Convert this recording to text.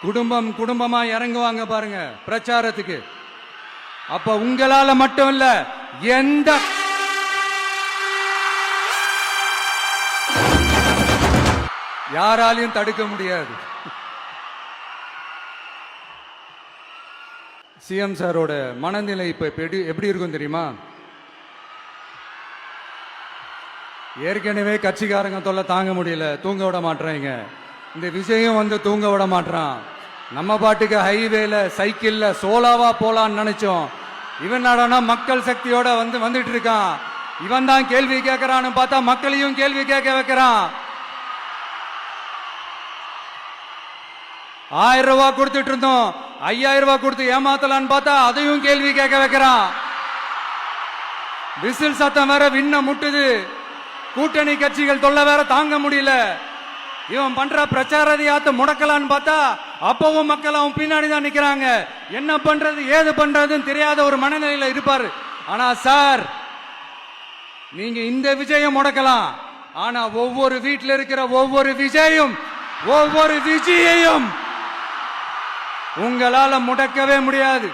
குடும்பம் குடும்பமா இறங்குவாங்க பாருங்க பிரச்சாரத்துக்கு. அப்ப உங்களால மட்டும் இல்ல, எந்த யாராலையும் தடுக்க முடியாது. சிஎம் சாரோட மனநிலை இப்ப எப்படி இருக்கும் தெரியுமா? ஏற்கனவே கட்சிக்காரங்க தொல்லை தாங்க முடியல, தூங்க விட மாட்டேங்க. இந்த விஷயம் வந்து தூங்க விட மாட்டான். நம்ம பாட்டுக்கு ஹைவேல சைக்கிள்ல சோலாவா போலான்னு நினைச்சோம். இவன் நாடானா மக்கள் சக்தியோட வந்துட்டு இருக்கான். இவன் தான் கேள்வி கேட்கறான்னு பார்த்தா மக்களையும் கேள்வி கேட்க வைக்கிறான். 1000 ரூபாய் கொடுத்துட்டு இருந்தோம், 5000 ரூபாய் கொடுத்து ஏமாத்தலான்னு பார்த்தா அதையும் கேள்வி கேட்க வைக்கிறான். விசில் சத்தம் வேற விண்ண முட்டுது. கூட்டணி கட்சிகள் தொல்லை வேற தாங்க முடியல. இவன் பண்ற பிரச்சாரத்தையாத்த முடக்கலான்னு பார்த்தா அப்பவும் மக்கள் அவன் பின்னாடி தான் நிக்கிறாங்க. என்ன பண்றது ஏது பண்றதுன்னு தெரியாத ஒரு மனநிலையில இருப்பாரு. ஆனா சார், நீங்க இந்த விஜயம் முடக்கலாம், ஆனா ஒவ்வொரு வீட்டில் இருக்கிற ஒவ்வொரு விஜயையும் உங்களால முடக்கவே முடியாது.